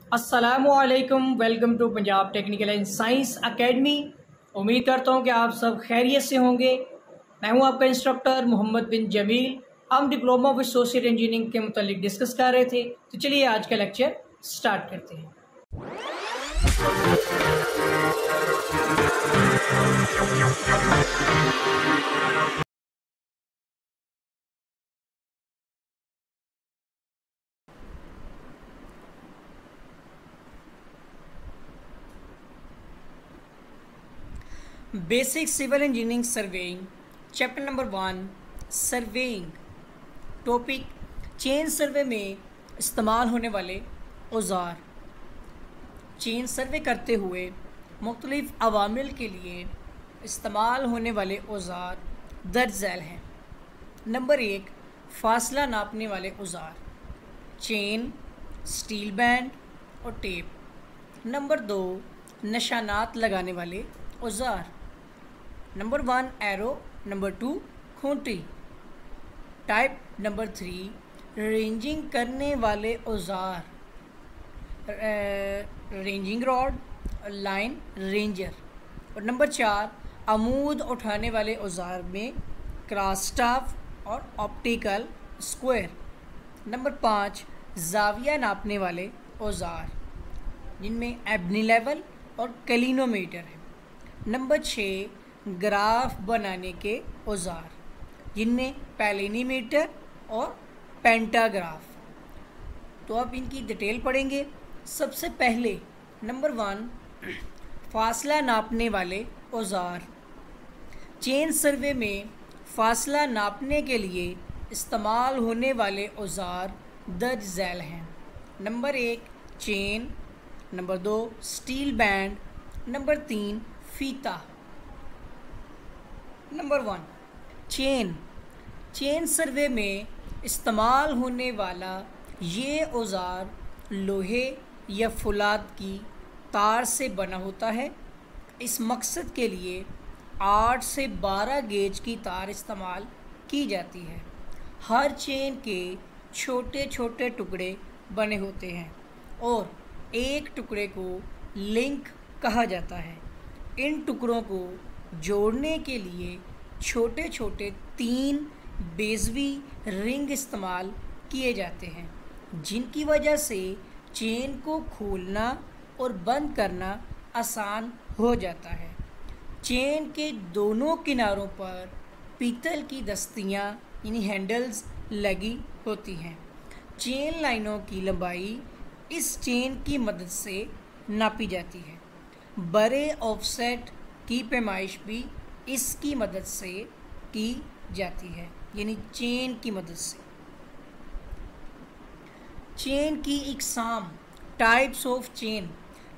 अस्सलामुअलैकुम, welcome to Punjab technical and science academy. उम्मीद करता हूँ कि आप सब खैरियत से होंगे। मैं हूँ आपका इंस्ट्रक्टर मोहम्मद बिन जमील। हम डिप्लोमा विद सोशल इंजीनियरिंग के मुतालिक डिस्कस कर रहे थे, तो चलिए आज का लेक्चर स्टार्ट करते हैं। Basic civil engineering surveying, chapter number 1, surveying. Topic chain survey में इस्तेमाल होने वाले औज़ार। चेन सर्वे करते हुए मुख्तलिफ़ अवामिल के लिए इस्तेमाल होने वाले औज़ार दर्ज झैल हैं। नंबर 1, फासला नापने वाले औज़ार, चेन, स्टील बैंड और टेप। नंबर 2, निशानात लगाने वाले औज़ार। Number 1, arrow. Number 2, Khunti. Type number 3, ranging करने वाले औज़ार, रेंजिंग रॉड, लाइन रेंजर। और नंबर 4, अमूद उठाने वाले औज़ार में क्रॉस स्टाफ और ऑप्टिकल स्क्वायर। नंबर 5, जाविया नापने वाले औज़ार, जिनमें एबनी लेवल और क्लिनोमीटर है। नंबर 6, ग्राफ बनाने के औज़ार, जिनमें पैलिनीमीटर और पेंटाग्राफ। तो अब इनकी डिटेल पढ़ेंगे। सबसे पहले नंबर 1, फासला नापने वाले औज़ार। चेन सर्वे में फासला नापने के लिए इस्तेमाल होने वाले औज़ार दर्ज झैल हैं। Number 1, chain. Number 2, steel band. Number 3, फीता। Number 1, chain. चेन सर्वे में इस्तेमाल होने वाला ये औज़ार लोहे या फुलाद की तार से बना होता है। इस मकसद के लिए 8 से 12 गेज की तार इस्तेमाल की जाती है। हर चेन के छोटे छोटे टुकड़े बने होते हैं और एक टुकड़े को लिंक कहा जाता है। इन टुकड़ों को जोड़ने के लिए छोटे छोटे 3 बेज़वी रिंग इस्तेमाल किए जाते हैं, जिनकी वजह से चेन को खोलना और बंद करना आसान हो जाता है। चेन के दोनों किनारों पर पीतल की दस्तियाँ यानी हैंडल्स लगी होती हैं। चेन लाइनों की लंबाई इस चेन की मदद से नापी जाती है। बड़े ऑफसेट की पैमाइश भी इसकी मदद से की जाती है, यानी चेन की मदद से। चेन की इकसाम, types of chain.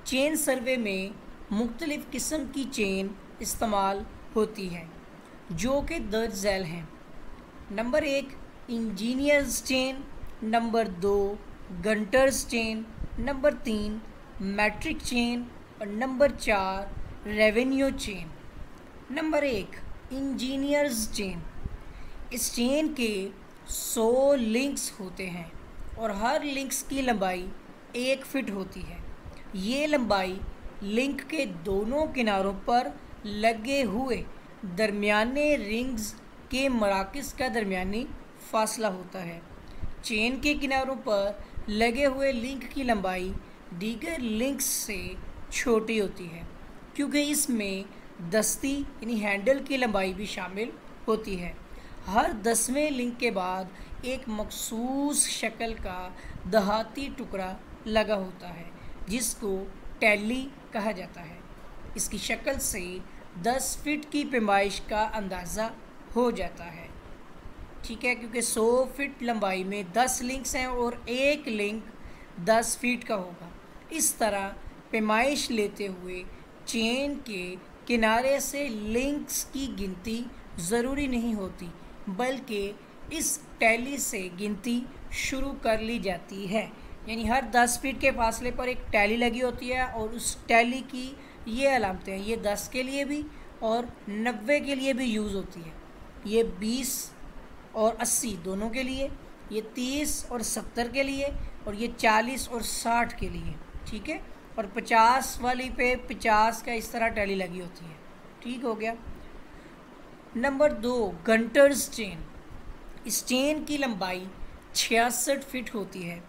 Chain survey में मुख्तलिफ़ किस्म की चेन इस्तेमाल होती है, जो कि दर्ज झैल हैं। Number 1, engineers chain. Number 2, Gunter's chain. Number 3, metric chain. और number 4, revenue chain. Number 1, engineers chain. इस चेन के 100 लिंक्स होते हैं और हर लिंक्स की लंबाई 1 फीट होती है। ये लंबाई लिंक के दोनों किनारों पर लगे हुए दरमियाने रिंग्स के मराकज़ का दरमियानी फासला होता है। चेन के किनारों पर लगे हुए लिंक की लंबाई दीगर लिंक्स से छोटी होती है, क्योंकि इसमें दस्ती यानी हैंडल की लंबाई भी शामिल होती है। हर 10वें लिंक के बाद एक मखसूस शक्ल का दहाती टुकड़ा लगा होता है, जिसको टैली कहा जाता है। इसकी शक्ल से 10 फीट की पैमाइश का अंदाज़ा हो जाता है। ठीक है, क्योंकि 100 फीट लंबाई में 10 लिंक्स हैं और एक लिंक 10 फीट का होगा। इस तरह पैमाइश लेते हुए चेन के किनारे से लिंक्स की गिनती ज़रूरी नहीं होती, बल्कि इस टैली से गिनती शुरू कर ली जाती है। यानी हर 10 फीट के फासले पर एक टैली लगी होती है और उस टैली की ये अलामतें हैं, ये 10 के लिए भी और 90 के लिए भी यूज़ होती है। ये 20 और 80 दोनों के लिए, ये 30 और 70 के लिए, और ये 40 और 60 के लिए। ठीक है, और 50 वाली पे 50 का इस तरह टैली लगी होती है। ठीक हो गया। Number 2, Gunter's chain. इस चेन की लंबाई 66 फीट होती है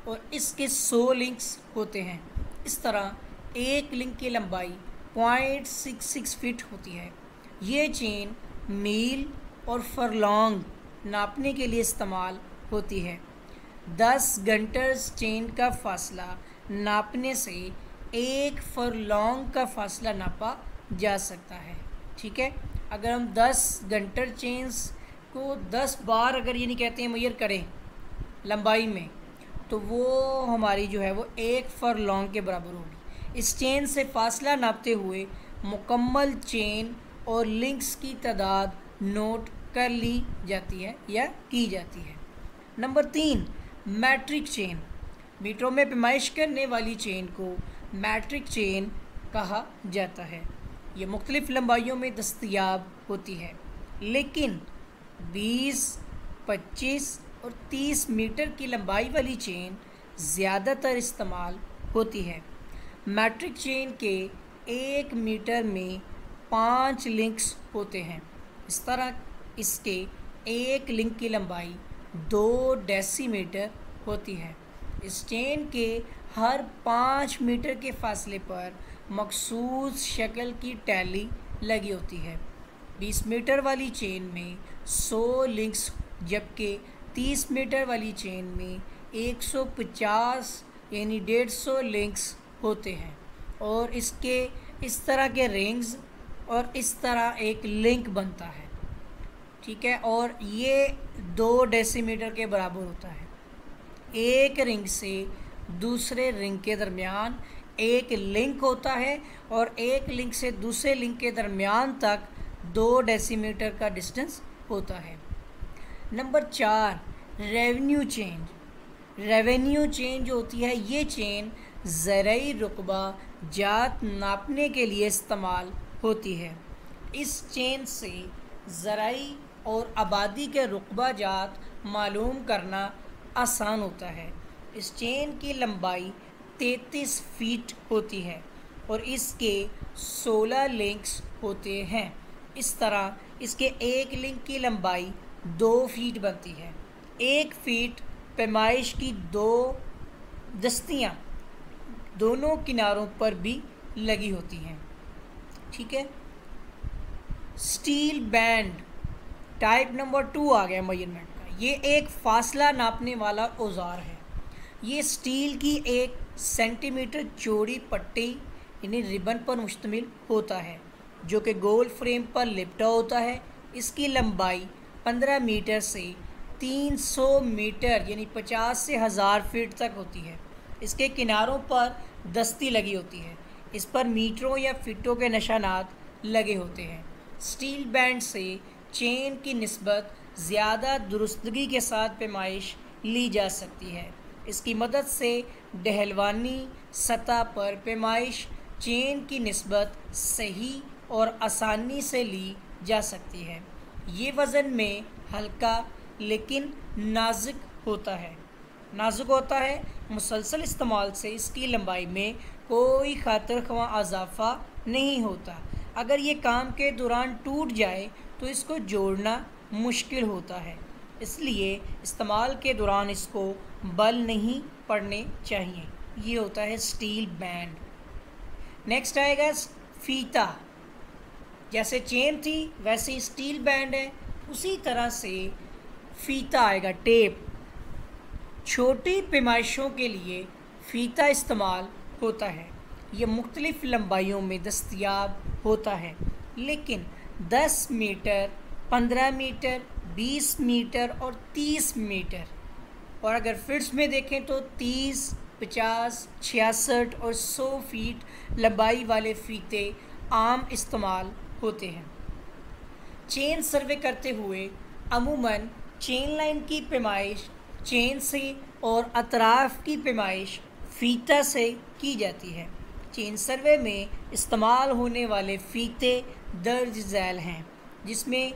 और इसके 100 लिंक्स होते हैं। इस तरह एक लिंक की लंबाई 0.66 फीट होती है। ये चेन मील और फरलॉन्ग नापने के लिए इस्तेमाल होती है। 10 गंटर्स चेन का फासला नापने से 1 फरलॉन्ग का फासला नापा जा सकता है। ठीक है, अगर हम 10 गंटर चेन्स को 10 बार अगर ये नहीं कहते हैं मेजर करें लंबाई में, तो वो हमारी जो है वो 1 फरलॉन्ग के बराबर होगी। इस चेन से फासला नापते हुए मुकम्मल चेन और लिंक्स की तादाद नोट कर ली जाती है या की जाती है। Number 3, metric chain. मीटरों में पैमाइश करने वाली चेन को मैट्रिक चेन कहा जाता है। ये मुख्तलिफ़ लंबाइयों में दस्तयाब होती है, लेकिन 20, 25 और 30 मीटर की लंबाई वाली चेन ज़्यादातर इस्तेमाल होती है। मैट्रिक चेन के 1 मीटर में 5 लिंक्स होते हैं। इस तरह इसके एक लिंक की लंबाई 2 डेसीमीटर होती है। इस चेन के हर 5 मीटर के फासले पर मखसूस शक्ल की टैली लगी होती है। 20 मीटर वाली चेन में 100 लिंक्स, जबकि 30 मीटर वाली चेन में 150 यानी 150 लिंक्स होते हैं। और इसके इस तरह के रिंग्स और इस तरह एक लिंक बनता है। ठीक है, और ये 2 डेसीमीटर के बराबर होता है। एक रिंग से दूसरे रिंग के दरमियान एक लिंक होता है और एक लिंक से दूसरे लिंक के दरमियान तक 2 डेसीमीटर का डिस्टेंस होता है। Number 4, revenue chain. Revenue chain जो होती है, ये चेन ज़रई रुकबा जात नापने के लिए इस्तेमाल होती है। इस चेन से ज़रई और आबादी के रुकबा जात मालूम करना आसान होता है। इस चेन की लंबाई 33 फीट होती है और इसके 16 लिंक्स होते हैं। इस तरह इसके एक लिंक की लंबाई 2 फीट बनती है। 1 फीट पैमाइश की 2 दस्तियाँ दोनों किनारों पर भी लगी होती हैं। ठीक है, स्टील बैंड टाइप नंबर 2 आ गया मेजरमेंट का। ये एक फासला नापने वाला औजार है। ये स्टील की 1 सेंटीमीटर चौड़ी पट्टी यानी रिबन पर मुश्तमिल होता है, जो कि गोल फ्रेम पर लिपटा होता है। इसकी लंबाई 15 मीटर से 300 मीटर यानी 50 से 1000 फीट तक होती है। इसके किनारों पर दस्ती लगी होती है। इस पर मीटरों या फीटों के निशानात लगे होते हैं। स्टील बैंड से चेन की निस्बत ज़्यादा दुरुस्तगी के साथ पैमाइश ली जा सकती है। इसकी मदद से डहलवानी सतह पर पैमाइश चेन की निस्बत सही और आसानी से ली जा सकती है। ये वज़न में हल्का लेकिन नाजुक होता है। मुसलसल इस्तेमाल से इसकी लंबाई में कोई खातिर ख्वाह अज़ाफ़ा नहीं होता। अगर ये काम के दौरान टूट जाए तो इसको जोड़ना मुश्किल होता है, इसलिए इस्तेमाल के दौरान इसको बल नहीं पड़ने चाहिए। ये होता है स्टील बैंड। नेक्स्ट आएगा फीता। जैसे चेन थी वैसे स्टील बैंड है, उसी तरह से फीता आएगा, टेप। छोटी पैमाइशों के लिए फ़ीता इस्तेमाल होता है। ये मुख्तलिफ़ लंबाइयों में दस्तयाब होता है, लेकिन 10 मीटर, 15 मीटर, 20 मीटर और 30 मीटर, और अगर फिट्स में देखें तो 30, 50, 66 और 100 फीट लंबाई वाले फ़ीते आम इस्तेमाल होते हैं। चेन सर्वे करते हुए अमूमन चेन लाइन की पैमाइश चेन से और अतराफ़ की पैमाइश फ़ीता से की जाती है। चेन सर्वे में इस्तेमाल होने वाले फ़ीते दर्ज झैल हैं, जिसमें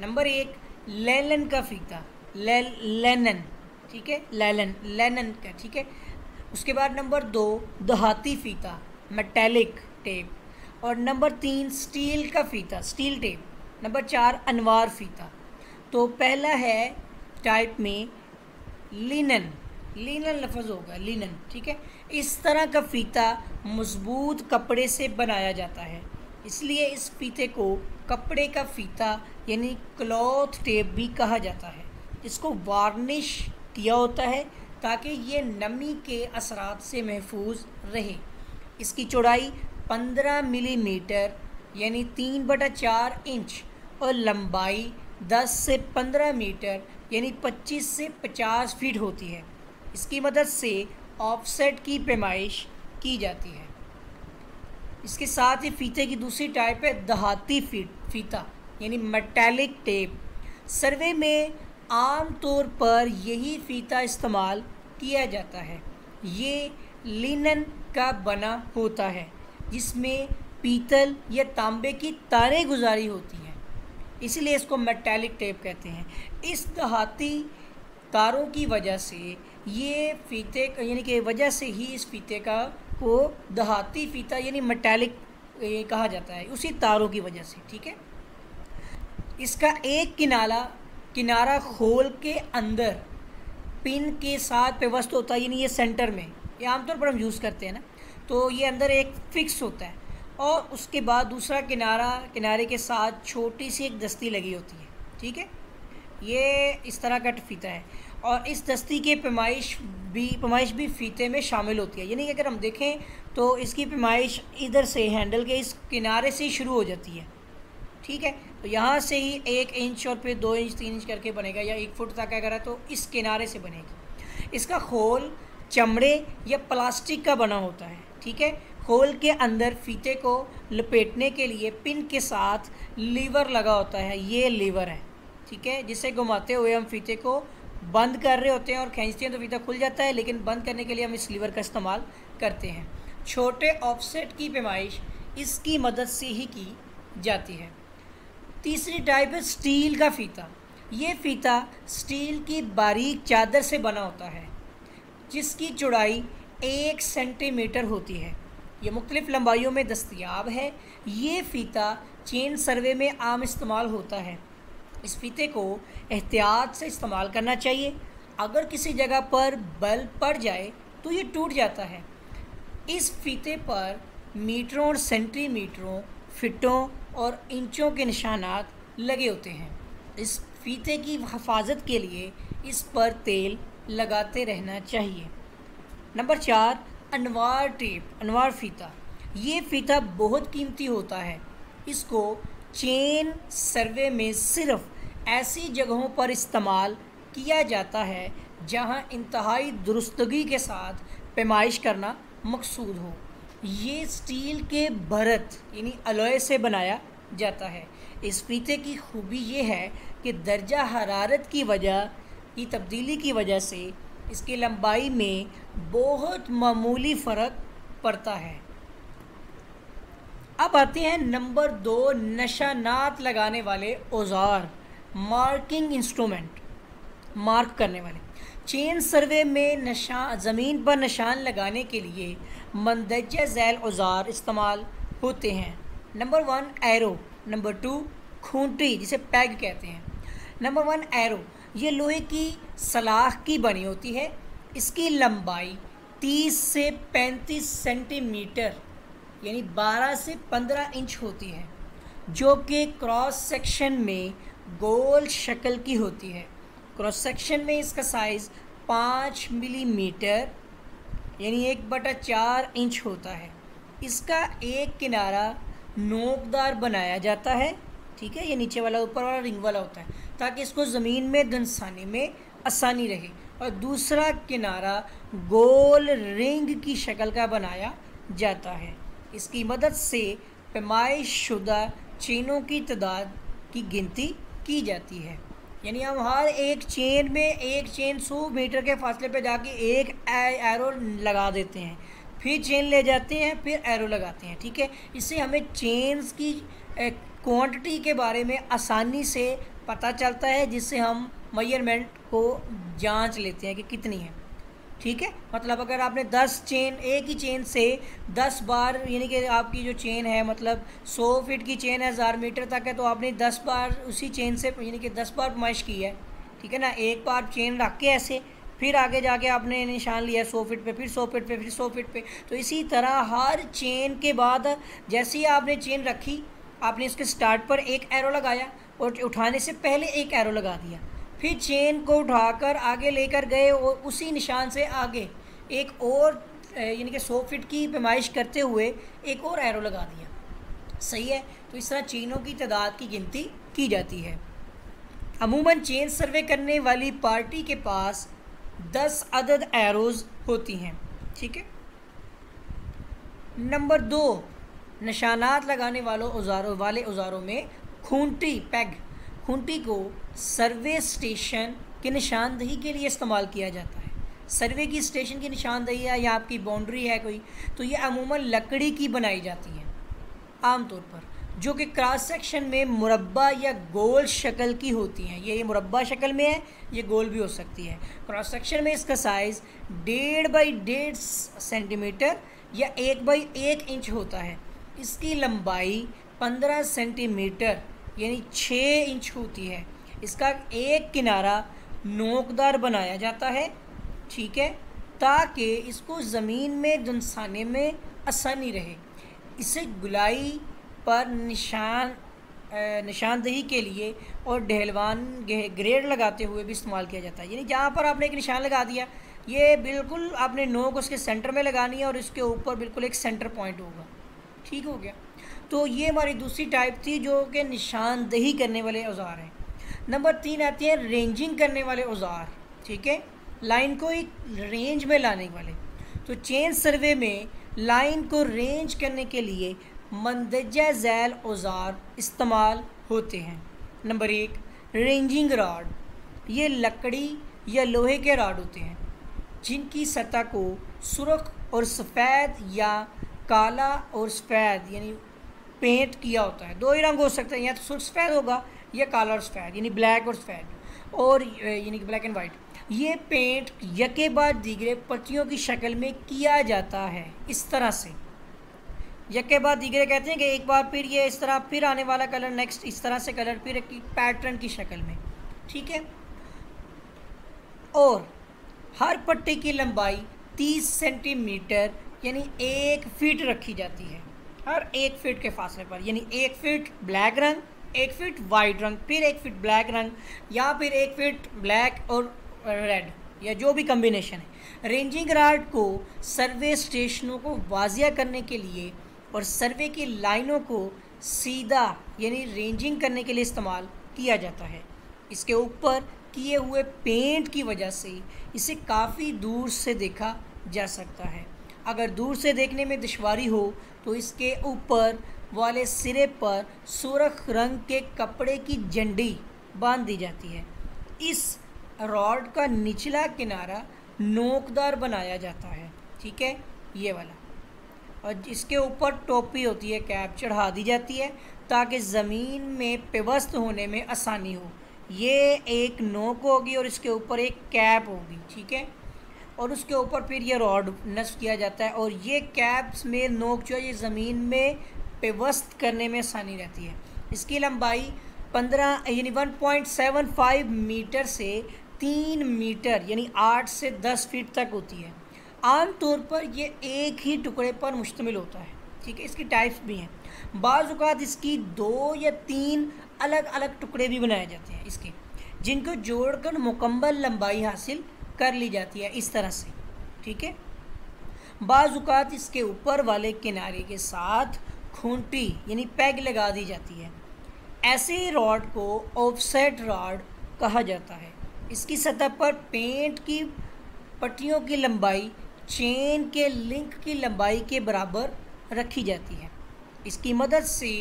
नंबर 1 लेलन का फ़ीता, लेनन, ठीक है, लेनन का, ठीक है। उसके बाद नंबर 2 देहाती फीता मेटेलिक टेप, और नंबर 3 स्टील का फीता स्टील टेप, नंबर 4 अनवार फीता। तो पहला है टाइप में लिनन, लिनन लफ्ज़ होगा लिनन, ठीक है। इस तरह का फीता मजबूत कपड़े से बनाया जाता है, इसलिए इस फीते को कपड़े का फीता यानी क्लॉथ टेप भी कहा जाता है। इसको वार्निश किया होता है ताकि ये नमी के असरात से महफूज रहे। इसकी चौड़ाई 15 मिलीमीटर यानी 3/4 इंच और लंबाई 10 से 15 मीटर यानी 25 से 50 फीट होती है। इसकी मदद से ऑफसेट की पैमाइश की जाती है। इसके साथ ही फीते की दूसरी टाइप है देहाती फीता यानी मेटेलिक टेप। सर्वे में आम तौर पर यही फीता इस्तेमाल किया जाता है। ये लिनन का बना होता है जिसमें पीतल या तांबे की तारें गुजारी होती हैं, इसलिए इसको मेटेलिक टेप कहते हैं। इस देहाती तारों की वजह से ये फीते यानी कि वजह से ही इस फीते को देहाती फीता यानी मेटेलिक कहा जाता है, उसी तारों की वजह से, ठीक है। इसका एक किनारा खोल के अंदर पिन के साथ व्यवस्थित होता है, यानी ये सेंटर में, ये आमतौर पर हम यूज़ करते हैं ना, तो ये अंदर एक फिक्स होता है और उसके बाद दूसरा किनारे के साथ छोटी सी एक दस्ती लगी होती है, ठीक है। ये इस तरह का फीता है और इस दस्ती के पैमाइश भी फीते में शामिल होती है, यानी कि अगर हम देखें तो इसकी पैमाइश इधर से हैंडल के इस किनारे से ही शुरू हो जाती है, ठीक है। तो यहाँ से ही 1 इंच और फिर 2 इंच 3 इंच करके बनेगा, या 1 फुट तक अगर है तो इस किनारे से बनेगी। इसका खोल चमड़े या प्लास्टिक का बना होता है, ठीक है। खोल के अंदर फीते को लपेटने के लिए पिन के साथ लीवर लगा होता है, ये लीवर है, ठीक है, जिसे घुमाते हुए हम फीते को बंद कर रहे होते हैं और खींचते हैं तो फीता खुल जाता है, लेकिन बंद करने के लिए हम इस लीवर का इस्तेमाल करते हैं। छोटे ऑफसेट की पैमाइश इसकी मदद से ही की जाती है। तीसरी टाइप है स्टील का फीता। ये फीता स्टील की बारीक चादर से बना होता है जिसकी चौड़ाई 1 सेंटीमीटर होती है। ये मुख्तलिफ़ लंबाइयों में दस्तयाब है। ये फ़ीता चेन सर्वे में आम इस्तेमाल होता है। इस फीते को एहतियात से इस्तेमाल करना चाहिए। अगर किसी जगह पर बल पड़ जाए तो ये टूट जाता है। इस फीते पर मीटरों और सेंटीमीटरों, फिटों और इंचों के निशानात लगे होते हैं। इस फीते की हिफाजत के लिए इस पर तेल लगाते रहना चाहिए। नंबर 4 अनवार टेप, अनवार फ़ीता। ये फ़ीता बहुत कीमती होता है। इसको चेन सर्वे में सिर्फ़ ऐसी जगहों पर इस्तेमाल किया जाता है जहां इंतहाई दुरुस्तगी के साथ पैमाइश करना मकसूद हो। ये स्टील के भरत यानी अलॉय से बनाया जाता है। इस फीते की खूबी ये है कि दर्जा हरारत की तब्दीली की वजह से इसकी लंबाई में बहुत मामूली फ़र्क पड़ता है। अब आते हैं नंबर 2 निशानात लगाने वाले औजार, मार्किंग इंस्ट्रूमेंट, मार्क करने वाले। चेन सर्वे में ज़मीन पर निशान लगाने के लिए मंदरजा झैल औजार इस्तेमाल होते हैं। नंबर 1 एरो, नंबर 2 खूंटी जिसे पैग कहते हैं। नंबर 1 एरो, ये लोहे की सलाख की बनी होती है। इसकी लंबाई 30 से 35 सेंटीमीटर यानी 12 से 15 इंच होती है, जो कि क्रॉस सेक्शन में गोल शक्ल की होती है। क्रॉस सेक्शन में इसका साइज़ 5 मिलीमीटर यानी 1/4 इंच होता है। इसका एक किनारा नोकदार बनाया जाता है, ठीक है, ये नीचे वाला ऊपर वाला रिंग वाला होता है ताकि इसको ज़मीन में धंसाने में आसानी रहे, और दूसरा किनारा गोल रिंग की शक्ल का बनाया जाता है। इसकी मदद से पैमाइश शुदा चेनों की तादाद की गिनती की जाती है। यानी हम हर एक चेन में एक चेन 100 मीटर के फासले पे जाके एक एरो लगा देते हैं, फिर चेन ले जाते हैं, फिर एरो लगाते हैं, ठीक है। इससे हमें चेन्स की क्वांटिटी के बारे में आसानी से पता चलता है, जिससे हम मेजरमेंट को जांच लेते हैं कि कितनी है, ठीक है, मतलब अगर आपने 10 चेन, एक ही चेन से 10 बार, यानी कि आपकी जो चेन है मतलब 100 फीट की चेन है, 1000 मीटर तक है, तो आपने 10 बार उसी चेन से यानी कि 10 बार पैमाइश की है, ठीक है ना। एक बार चेन रख के ऐसे, फिर आगे जाके आपने निशान लिया 100 फीट पे, फिर 100 फीट पे, फिर 100 फीट पे। तो इसी तरह हर चेन के बाद जैसे ही आपने चेन रखी, आपने इसके स्टार्ट पर एक एरो लगाया और उठाने से पहले एक एरो लगा दिया, फिर चेन को उठाकर आगे लेकर गए और उसी निशान से आगे एक और यानी कि 100 फीट की पैमाइश करते हुए एक और एरो लगा दिया। सही है, तो इस तरह चेनों की तादाद की गिनती की जाती है। अमूमन चेन सर्वे करने वाली पार्टी के पास 10 अदद एरोज़ होती हैं, ठीक है। नंबर 2, निशानात लगाने वाले औज़ारों में खूंटी, पैग। खूंटी को सर्वे स्टेशन की निशानदही के लिए इस्तेमाल किया जाता है। सर्वे की स्टेशन की निशानदही है या आपकी बाउंड्री है कोई, तो ये अमूमन लकड़ी की बनाई जाती है आमतौर पर, जो कि क्रॉस सेक्शन में मुरब्बा या गोल शक्ल की होती हैं। ये मुरब्बा शक्ल में है, ये गोल भी हो सकती है। क्रॉस सेक्शन में इसका साइज़ 1.5 बाई 1.5 सेंटीमीटर या 1 बाई 1 इंच होता है। इसकी लंबाई 15 सेंटीमीटर यानी 6 इंच होती है। इसका एक किनारा नोकदार बनाया जाता है, ठीक है, ताकि इसको ज़मीन में धंसाने में आसानी रहे। इसे गुलाई पर निशानदही के लिए और ढेलवान ग्रेड लगाते हुए भी इस्तेमाल किया जाता है। यानी जहाँ पर आपने एक निशान लगा दिया, ये बिल्कुल आपने नोक उसके सेंटर में लगानी है और इसके ऊपर बिल्कुल एक सेंटर पॉइंट होगा, ठीक हो गया। तो ये हमारी दूसरी टाइप थी जो कि निशानदही करने वाले औज़ार हैं। नंबर 3 आती है रेंजिंग करने वाले औज़ार, ठीक है, लाइन को एक रेंज में लाने वाले। तो चेन सर्वे में लाइन को रेंज करने के लिए मंदरजा झैल औज़ार इस्तेमाल होते हैं। Number 1, ranging rod. ये लकड़ी या लोहे के राड होते हैं जिनकी सतह को सुर्ख और सफ़ेद या काला और सफ़ेद यानी पेंट किया होता है। 2 ही रंग हो सकते हैं, या तो सुर्ख सफ़ेद होगा या काला और सफ़ेद यानी ब्लैक और सफ़ेद, और यानी कि ब्लैक एंड वाइट। ये पेंट यके बाद दीगरे पट्टियों की शक्ल में किया जाता है। इस तरह से यके बाद दीगरे कहते हैं कि एक बार फिर ये इस तरह, फिर आने वाला कलर नेक्स्ट इस तरह से कलर, फिर एक पैटर्न की शक्ल में, ठीक है। और हर पट्टी की लंबाई 30 सेंटीमीटर यानी 1 फीट रखी जाती है हर 1 फीट के फासले पर। यानी 1 फीट ब्लैक रंग, 1 फीट वाइट रंग, फिर 1 फीट ब्लैक रंग, या फिर 1 फीट ब्लैक और रेड, या जो भी कम्बिनेशन है। रेंजिंग राड को सर्वे स्टेशनों को वाजिया करने के लिए और सर्वे की लाइनों को सीधा यानी रेंजिंग करने के लिए इस्तेमाल किया जाता है। इसके ऊपर किए हुए पेंट की वजह से इसे काफ़ी दूर से देखा जा सकता है। अगर दूर से देखने में दुश्वारी हो तो इसके ऊपर वाले सिरे पर सुर्ख रंग के कपड़े की झंडी बांध दी जाती है। इस रॉड का निचला किनारा नोकदार बनाया जाता है, ठीक है, ये वाला, और इसके ऊपर टोपी होती है, कैप चढ़ा दी जाती है ताकि ज़मीन में पिवस्त होने में आसानी हो। ये एक नोक होगी और इसके ऊपर एक कैप होगी, ठीक है, और उसके ऊपर फिर ये रॉड नस्ब किया जाता है और ये कैप्स में नोक जो है ये ज़मीन में पिवस्त करने में आसानी रहती है। इसकी लंबाई 15 यानी 1.75 मीटर से 3 मीटर यानी 8 से 10 फीट तक होती है। आम तौर पर ये एक ही टुकड़े पर मुश्तमिल होता है, ठीक है। इसकी टाइप्स भी हैं, बाज़ औक़ात इसकी 2 या 3 अलग अलग टुकड़े भी बनाए जाते हैं इसके, जिनको जोड़कर मुकम्मल लंबाई हासिल कर ली जाती है इस तरह से, ठीक है। बाज़ औक़ात इसके ऊपर वाले किनारे के साथ खूंटी यानी पैग लगा दी जाती है। ऐसे रॉड को ऑफसेट रॉड कहा जाता है। इसकी सतह पर पेंट की पट्टियों की लंबाई चेन के लिंक की लंबाई के बराबर रखी जाती है। इसकी मदद से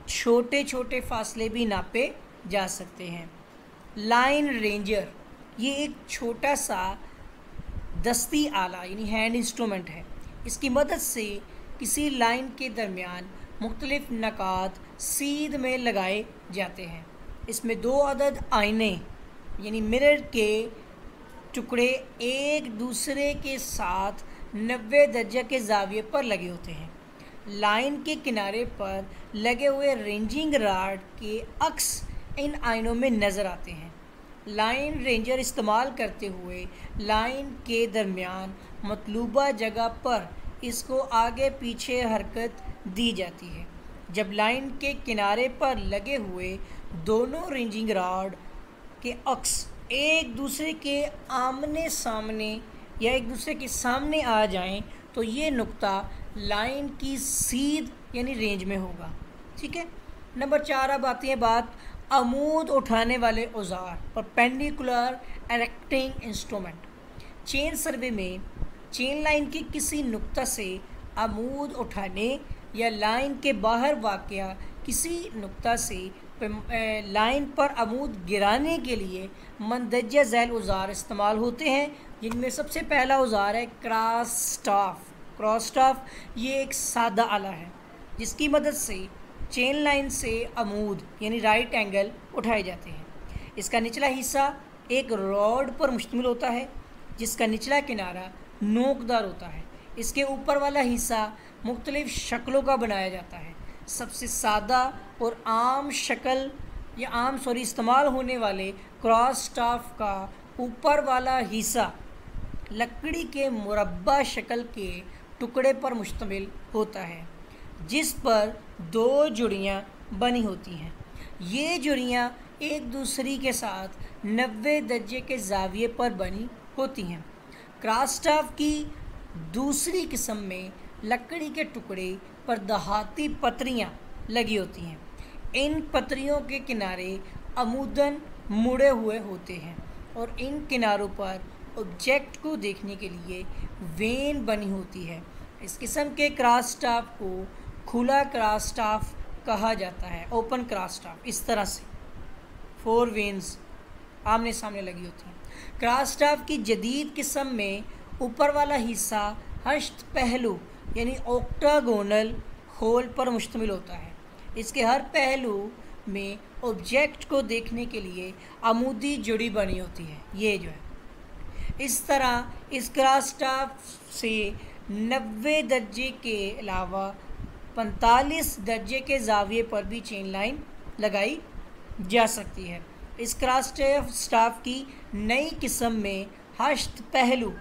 छोटे छोटे फासले भी नापे जा सकते हैं। लाइन रेंजर ये एक छोटा सा दस्ती आला यानी हैंड इंस्ट्रूमेंट है। इसकी मदद से किसी लाइन के दरमियान मुख्तलिफ नकात सीध में लगाए जाते हैं। इसमें 2 अदद आईने यानी मिरर के टुकड़े एक दूसरे के साथ 90 दर्जे के जाविये पर लगे होते हैं। लाइन के किनारे पर लगे हुए रेंजिंग रॉड के अक्स इन आइनों में नज़र आते हैं। लाइन रेंजर इस्तेमाल करते हुए लाइन के दरमियान मतलूबा जगह पर इसको आगे पीछे हरकत दी जाती है। जब लाइन के किनारे पर लगे हुए दोनों रेंजिंग रॉड के अक्स एक दूसरे के आमने सामने या एक दूसरे के सामने आ जाएं तो ये नुक्ता लाइन की सीध यानी रेंज में होगा। ठीक है। नंबर 4 अब आती है बात अमूद उठाने वाले औजार, perpendicular erecting instrument. Chain survey में चेन लाइन के किसी नुक्ता से अमूद उठाने या लाइन के बाहर वाक़या किसी नुक्ता से लाइन पर अमूद गिराने के लिए मंदरजा झैल औजार इस्तेमाल होते हैं, जिनमें सबसे पहला औजार है क्रॉस स्टाफ। क्रॉस स्टाफ ये एक सादा आला है जिसकी मदद से चेन लाइन से अमूद यानी राइट एंगल उठाए जाते हैं। इसका निचला हिस्सा एक रॉड पर मुश्तमिल होता है जिसका निचला किनारा नोकदार होता है। इसके ऊपर वाला हिस्सा मुख्तलिफ शक्लों का बनाया जाता है। सबसे सादा और आम शक्ल या इस्तेमाल होने वाले क्रॉस स्टाफ का ऊपर वाला हिस्सा लकड़ी के मुरब्बा शक्ल के टुकड़े पर मुश्तमिल होता है जिस पर 2 जुड़ियाँ बनी होती हैं। ये जुड़ियाँ एक दूसरी के साथ 90 दर्जे के जाविये पर बनी होती हैं। क्रॉस स्टाफ की दूसरी किस्म में लकड़ी के टुकड़े पर दहाती पतरियाँ लगी होती हैं। इन पतरियों के किनारे अमूदन मुड़े हुए होते हैं और इन किनारों पर ऑब्जेक्ट को देखने के लिए वेन बनी होती है। इस किस्म के क्रॉस स्टाफ को खुला क्रॉस स्टाफ कहा जाता है, ओपन क्रॉस स्टाफ। इस तरह से 4 वेन्स आमने सामने लगी होती हैं। क्रॉस स्टाफ की जदीद किस्म में ऊपर वाला हिस्सा हश्त पहलू यानी ऑक्टागोनल होल पर मुश्तमिल होता है। इसके हर पहलू में ऑब्जेक्ट को देखने के लिए अमूदी जुड़ी बनी होती है। ये जो है इस तरह इस क्रॉस स्टाफ से 90 दर्जे के अलावा 45 दर्जे के जाविये पर भी चेन लाइन लगाई जा सकती है। इस क्रॉस स्टाफ की नई किस्म में हश्त पहलू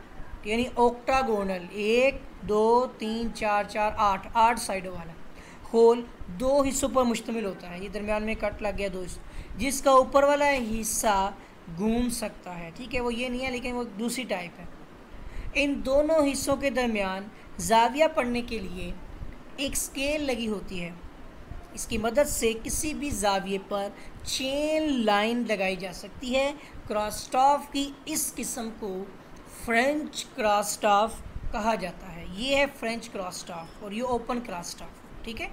यानी ऑक्टागोनल 1 2 3 4 4 8 साइडों वाला होल 2 हिस्सों पर मुश्तमिल होता है। ये दरमियान में कट लग गया 2 हिस्सों, जिसका ऊपर वाला हिस्सा घूम सकता है। ठीक है, वो ये नहीं है लेकिन वो दूसरी टाइप है। इन दोनों हिस्सों के दरमियान जाविया पढ़ने के लिए एक स्केल लगी होती है। इसकी मदद से किसी भी जाविये पर चेन लाइन लगाई जा सकती है। क्रॉस स्टाफ की इस किस्म को फ्रेंच क्रॉस स्टाफ कहा जाता है। ये है फ्रेंच क्रॉस स्टाफ और ये ओपन क्रॉस स्टाफ। ठीक है।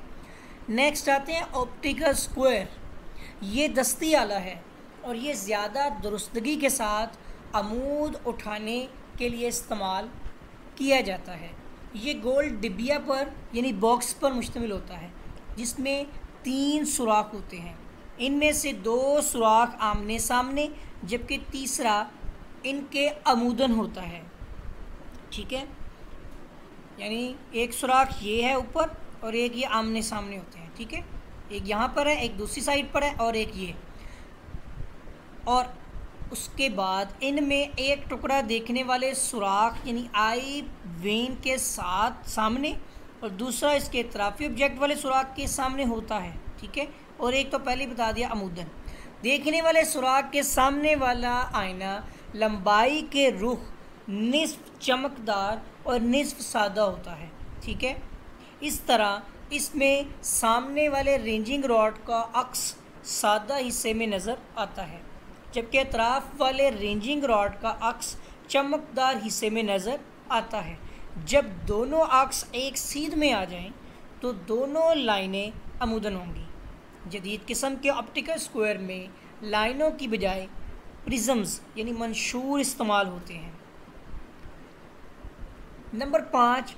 नेक्स्ट आते हैं ऑप्टिकल स्क्वायर। ये दस्ती आला है और ये ज़्यादा दुरुस्तगी के साथ अमूद उठाने के लिए इस्तेमाल किया जाता है। ये गोल डिबिया पर यानी बॉक्स पर मुश्तमिल होता है जिसमें 3 सुराख होते हैं। इनमें से 2 सुराख आमने सामने जबकि तीसरा इनके अमूदन होता है। ठीक है, यानी एक सुराख ये है ऊपर और एक ये आमने सामने होते हैं। ठीक है, एक यहाँ पर है, एक दूसरी साइड पर है और एक ये। और उसके बाद इनमें एक टुकड़ा देखने वाले सुराख यानी आई वेन के साथ सामने और दूसरा इसके इतराफी ऑब्जेक्ट वाले सुराख के सामने होता है। ठीक है, और एक तो पहले बता दिया अमूदन। देखने वाले सुराख के सामने वाला आईना लंबाई के रुख निस्फ चमकदार और निस्फ सादा होता है। ठीक है, इस तरह इसमें सामने वाले रेंजिंग रॉड का अक्स सादा हिस्से में नज़र आता है जबकि अतराफ वाले रेंजिंग रॉड का अक्स चमकदार हिस्से में नज़र आता है। जब दोनों अक्स एक सीध में आ जाएं तो दोनों लाइनें अमूदन होंगी। जदीद किस्म के ऑप्टिकल स्क्वायर में लाइनों की बजाय प्रिज्म्स यानी मंशूर इस्तेमाल होते हैं। नंबर 5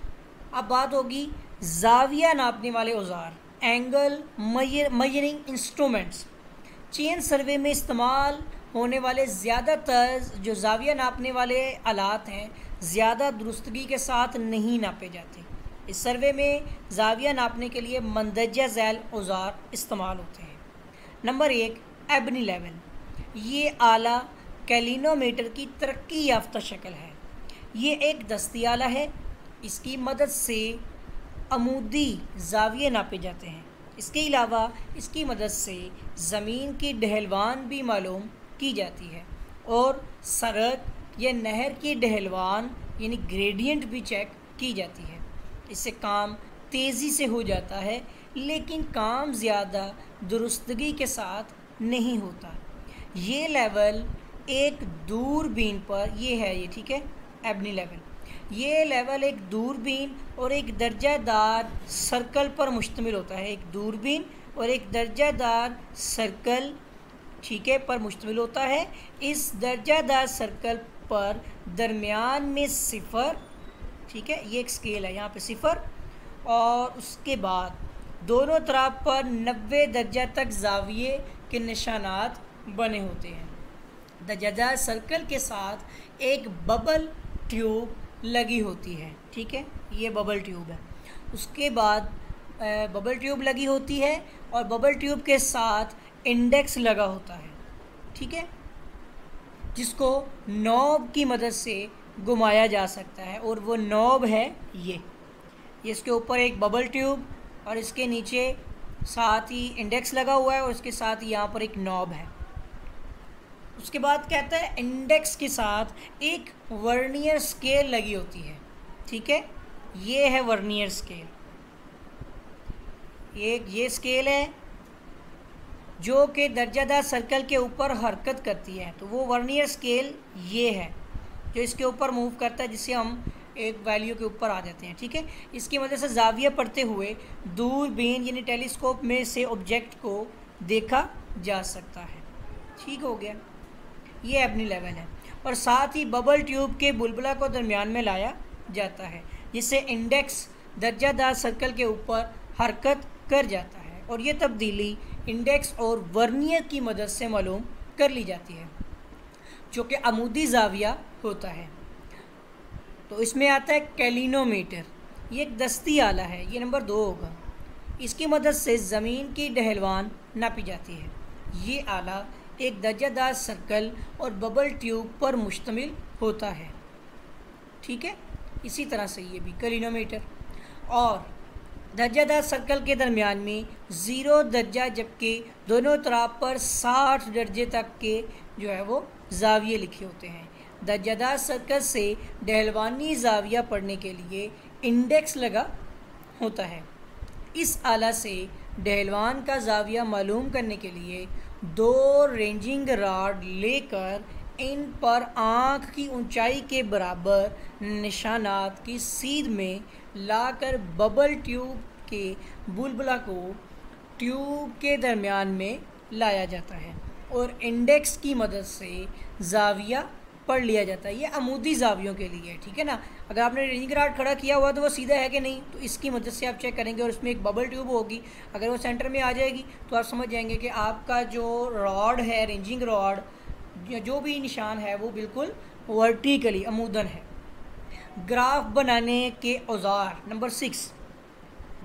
अब बात होगी जाविया नापने वाले औजार, angle measuring instruments. Chain survey में इस्तेमाल होने वाले ज़्यादातर जो जाविया नापने वाले आलात हैं ज़्यादा दुरुस्तगी के साथ नहीं नापे जाते। इस सर्वे में जाविया नापने के लिए मंदरजा झैल औजार इस्तेमाल होते हैं। Number 1, ebony level. ये आला कैलिनोमीटर की तरक्की याफ्ता शक्ल है। ये एक दस्ती आला है। इसकी मदद से अमूदी जाविये नापे जाते हैं। इसके अलावा इसकी मदद से ज़मीन की ढहलवान भी मालूम की जाती है और सड़क या नहर की ढहलवान यानी ग्रेडियंट भी चेक की जाती है। इससे काम तेज़ी से हो जाता है, लेकिन काम ज़्यादा दुरुस्तगी के साथ नहीं होता। ये लेवल एक दूरबीन पर ये ठीक है, एबनी लेवल। ये लेवल एक दूरबीन और एक दर्जादार सर्कल पर मुश्तमिल होता है। एक दूरबीन और एक दर्जादार सर्कल ठीक है पर मुश्तमिल होता है। इस दर्जादार सर्कल पर दरमियान में सिफ़र ठीक है, ये एक स्केल है, यहाँ पे सिफ़र, और उसके बाद दोनों तरफ पर 90 दर्जा तक जाविये के निशानात बने होते हैं। दर्जादार सर्कल के साथ एक बबल ट्यूब लगी होती है। ठीक है, ये बबल ट्यूब है। उसके बाद बबल ट्यूब लगी होती है और बबल ट्यूब के साथ इंडेक्स लगा होता है। ठीक है, जिसको नॉब की मदद से घुमाया जा सकता है और वो नॉब है ये इसके ऊपर एक बबल ट्यूब और इसके नीचे साथ ही इंडेक्स लगा हुआ है और इसके साथ ही यहाँ पर एक नॉब है। उसके बाद कहता है इंडेक्स के साथ एक वर्नियर स्केल लगी होती है। ठीक है, ये है वर्नियर स्केल। ये स्केल है जो कि दर्जादार सर्कल के ऊपर हरकत करती है, तो वो वर्नियर स्केल ये है जो इसके ऊपर मूव करता है, जिससे हम एक वैल्यू के ऊपर आ जाते हैं। ठीक है, इसकी मदद से जाविया पढ़ते हुए दूरबीन यानी टेलीस्कोप में से ऑब्जेक्ट को देखा जा सकता है। ठीक हो गया, ये एबनी लेवल है। और साथ ही बबल ट्यूब के बुलबुला को दरमियान में लाया जाता है, जिससे इंडेक्स दर्जादार सर्कल के ऊपर हरकत कर जाता है और ये तब्दीली इंडेक्स और वर्नियर की मदद से मालूम कर ली जाती है, जो कि अमूदी जाविया होता है। तो इसमें आता है कैलिनोमीटर। ये एक दस्ती आला है, ये नंबर 2 होगा। इसकी मदद से ज़मीन की ढहलवान नापी जाती है। ये आला एक दर्जादार सर्कल और बबल ट्यूब पर मुश्तमिल होता है। ठीक है, इसी तरह से ये भी कैलिनोमीटर। और दर्जादार सर्कल के दरमियान में 0 दर्जा, जबकि दोनों तरफ पर 60 दर्जे तक के जो है वो जाविये लिखे होते हैं। दर्जादार सर्कल से ढहलवानी जाविया पढ़ने के लिए इंडेक्स लगा होता है। इस आला से ढहलवान का जाविया मालूम करने के लिए 2 रेंजिंग रॉड लेकर इन पर आँख की ऊंचाई के बराबर निशानात की सीध में लाकर बबल ट्यूब के बुलबुला को ट्यूब के दरमियान में लाया जाता है और इंडेक्स की मदद से जाविया पढ़ लिया जाता है। ये अमूदी जावियों के लिए है। ठीक है ना, अगर आपने रेंजिंग रॉड खड़ा किया हुआ तो वो सीधा है कि नहीं, तो इसकी मदद से आप चेक करेंगे और उसमें एक बबल ट्यूब होगी। अगर वो सेंटर में आ जाएगी तो आप समझ जाएंगे कि आपका जो रॉड है, रेंजिंग रॉड, जो भी निशान है वो बिल्कुल वर्टिकली अमूदन है। ग्राफ बनाने के औजार। Number 6,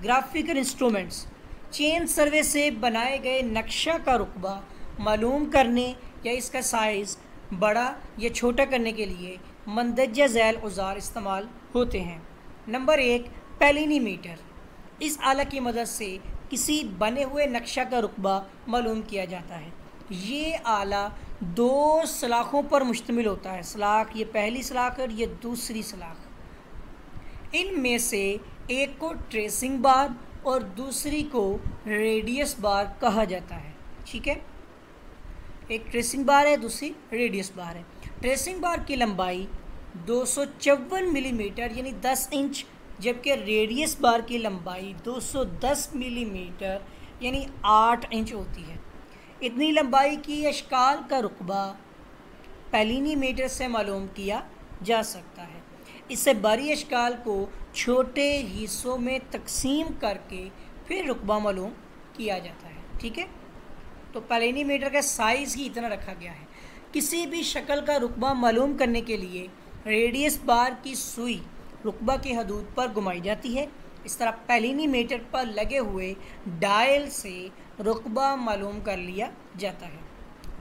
graphical instruments. Chain survey से बनाए गए नक्शा का रुकबा मालूम करने या इसका साइज़ बड़ा या छोटा करने के लिए मंदरजा झैल औजार इस्तेमाल होते हैं। नंबर 1, पैलिनीमीटर। इस आला की मदद से किसी बने हुए नक्शा का रुकबा मालूम किया जाता है। ये आला 2 सलाखों पर मुश्तमिल होता है। सलाख, ये पहली सलाख और ये दूसरी सलाख। इनमें से एक को ट्रेसिंग बार और दूसरी को रेडियस बार कहा जाता है। ठीक है, एक ट्रेसिंग बार है, दूसरी रेडियस बार है। ट्रेसिंग बार की लंबाई 254 मिलीमीटर यानी 10 इंच, जबकि रेडियस बार की लंबाई 210 मिलीमीटर यानी 8 इंच होती है। इतनी लंबाई की अशकाल का रुकबा पैलिनीमीटर से मालूम किया जा सकता है। इससे बड़ी अशकाल को छोटे हिस्सों में तकसीम करके फिर रुकबा मालूम किया जाता है। ठीक है, तो पैलिनीमीटर का साइज़ ही इतना रखा गया है। किसी भी शक्ल का रुकबा मालूम करने के लिए रेडियस बार की सुई रुकबा की हदूद पर घुमाई जाती है। इस तरह पेलिनीमीटर पर लगे हुए डायल से रुकबा मालूम कर लिया जाता है।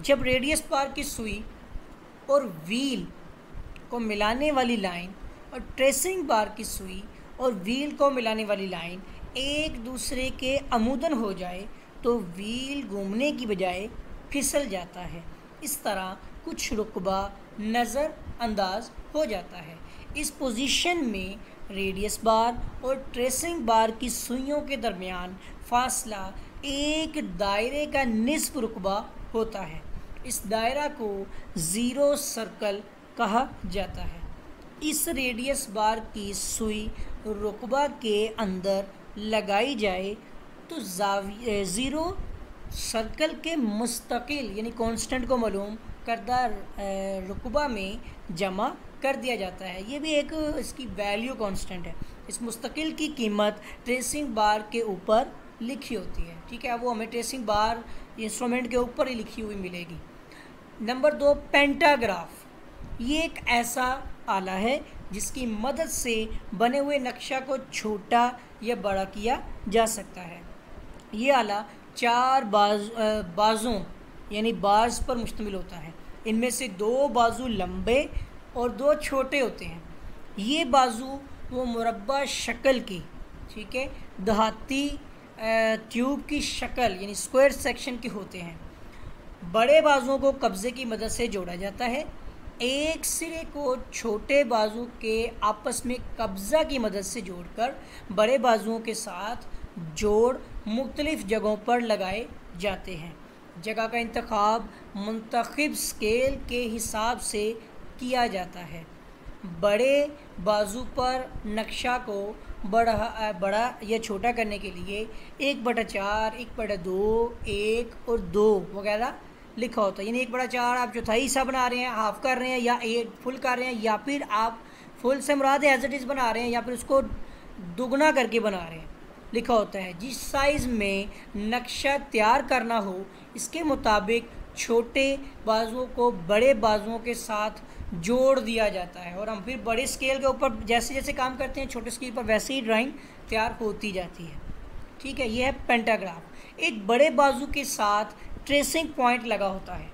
जब रेडियस बार की सुई और व्हील को मिलाने वाली लाइन और ट्रेसिंग बार की सुई और व्हील को मिलाने वाली लाइन एक दूसरे के अमूदन हो जाए तो व्हील घूमने की बजाय फिसल जाता है। इस तरह कुछ रुकबा नज़र अंदाज हो जाता है। इस पोजीशन में रेडियस बार और ट्रेसिंग बार की सुइयों के दरमियान फासला एक दायरे का निस्फ रुकबा होता है। इस दायरा को ज़ीरो सर्कल कहा जाता है। इस रेडियस बार की सुई रुकबा के अंदर लगाई जाए तो ज़ीरो सर्कल के मुस्तकिल यानी कांस्टेंट को मालूम करदा रुकबा में जमा कर दिया जाता है। ये भी एक इसकी वैल्यू कांस्टेंट है। इस मुस्तकिल की कीमत ट्रेसिंग बार के ऊपर लिखी होती है। ठीक है, वो हमें ट्रेसिंग बार इंस्ट्रूमेंट के ऊपर ही लिखी हुई मिलेगी। Number 2, pantograph. ये एक ऐसा आला है जिसकी मदद से बने हुए नक्शा को छोटा या बड़ा किया जा सकता है। ये आला 4 बाजों यानी बार्स पर मुश्तमिल होता है। इनमें से 2 बाजू लंबे और 2 छोटे होते हैं। ये बाजू वो मुरब्बा शक्ल की, ठीक है, दहाती ट्यूब की शक्ल यानी स्क्वायर सेक्शन के होते हैं। बड़े बाजुओं को कब्ज़े की मदद से जोड़ा जाता है। एक सिरे को छोटे बाजू के आपस में कब्ज़ा की मदद से जोड़कर बड़े बाजुओं के साथ जोड़ मुख्तलिफ़ जगहों पर लगाए जाते हैं। जगह का इंतखाब मुंतखब स्केल के हिसाब से किया जाता है। बड़े बाजू पर नक्शा को बड़ा या छोटा करने के लिए 1/4, 1/2, 1 और 2 वगैरह लिखा होता है। यानी 1/4 आप चौथाई हिस्सा बना रहे हैं, हाफ कर रहे हैं, या 8 फुल कर रहे हैं, या फिर आप फुल से मुराद एज इट इज़ बना रहे हैं, या फिर उसको दुगना करके बना रहे हैं, लिखा होता है। जिस साइज़ में नक्शा तैयार करना हो इसके मुताबिक छोटे बाजुओं को बड़े बाजुओं के साथ जोड़ दिया जाता है और हम फिर बड़े स्केल के ऊपर जैसे जैसे काम करते हैं छोटे स्केल पर वैसे ही ड्राइंग तैयार होती जाती है। ठीक है, यह है पेंटाग्राफ। एक बड़े बाजू के साथ ट्रेसिंग पॉइंट लगा होता है,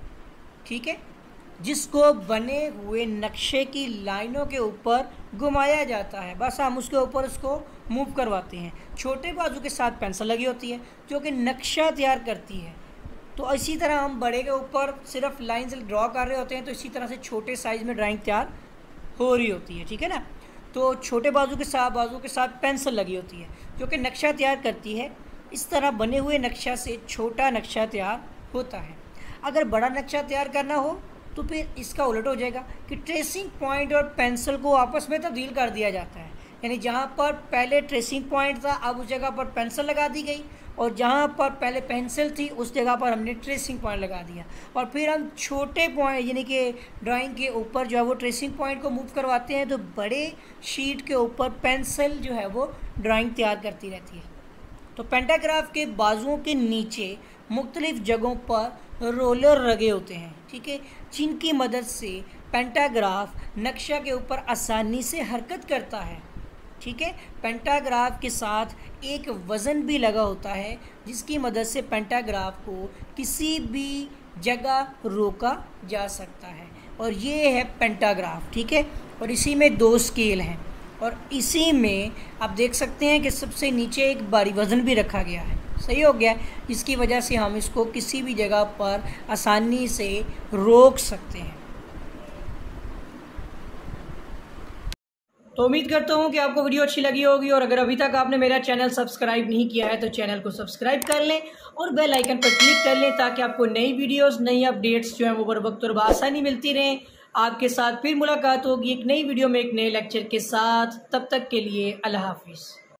ठीक है, जिसको बने हुए नक्शे की लाइनों के ऊपर घुमाया जाता है। बस हम उसके ऊपर उसको मूव करवाते हैं। छोटे बाजू के साथ पेंसिल लगी होती है जो कि नक्शा तैयार करती है। तो इसी तरह हम बड़े के ऊपर सिर्फ लाइन से ड्रॉ कर रहे होते हैं, तो इसी तरह से छोटे साइज़ में ड्राइंग तैयार हो रही होती है। ठीक है ना। तो छोटे बाजू के साथ पेंसिल लगी होती है जो कि नक्शा तैयार करती है। इस तरह बने हुए नक्शा से छोटा नक्शा तैयार होता है। अगर बड़ा नक्शा तैयार करना हो तो फिर इसका उलट हो जाएगा कि ट्रेसिंग पॉइंट और पेंसिल को आपस में तब्दील कर दिया जाता है। यानी जहाँ पर पहले ट्रेसिंग पॉइंट था अब उस जगह पर पेंसिल लगा दी गई, और जहाँ पर पहले पेंसिल थी उस जगह पर हमने ट्रेसिंग पॉइंट लगा दिया, और फिर हम छोटे पॉइंट यानी कि ड्राइंग के ऊपर जो है वो ट्रेसिंग पॉइंट को मूव करवाते हैं, तो बड़े शीट के ऊपर पेंसिल जो है वो ड्राइंग तैयार करती रहती है। तो पेंटाग्राफ के बाजुओं के नीचे मुख्तलिफ़ जगहों पर रोलर लगे होते हैं, ठीक है, जिनकी मदद से पेंटाग्राफ नक्शा के ऊपर आसानी से हरकत करता है। ठीक है, पेंटाग्राफ के साथ एक वज़न भी लगा होता है जिसकी मदद से पेंटाग्राफ को किसी भी जगह रोका जा सकता है, और ये है पेंटाग्राफ। ठीक है, और इसी में 2 स्केल हैं, और इसी में आप देख सकते हैं कि सबसे नीचे एक भारी वज़न भी रखा गया है। सही हो गया, जिसकी वजह से हम इसको किसी भी जगह पर आसानी से रोक सकते हैं। तो उम्मीद करता हूँ कि आपको वीडियो अच्छी लगी होगी, और अगर अभी तक आपने मेरा चैनल सब्सक्राइब नहीं किया है तो चैनल को सब्सक्राइब कर लें और बेल आइकन पर क्लिक कर लें ताकि आपको नई वीडियोस, नई अपडेट्स जो हैं वो बर वक्त और बआसानी मिलती रहें। आपके साथ फिर मुलाकात होगी एक नई वीडियो में एक नए लेक्चर के साथ। तब तक के लिए अल्लाह हाफिज़।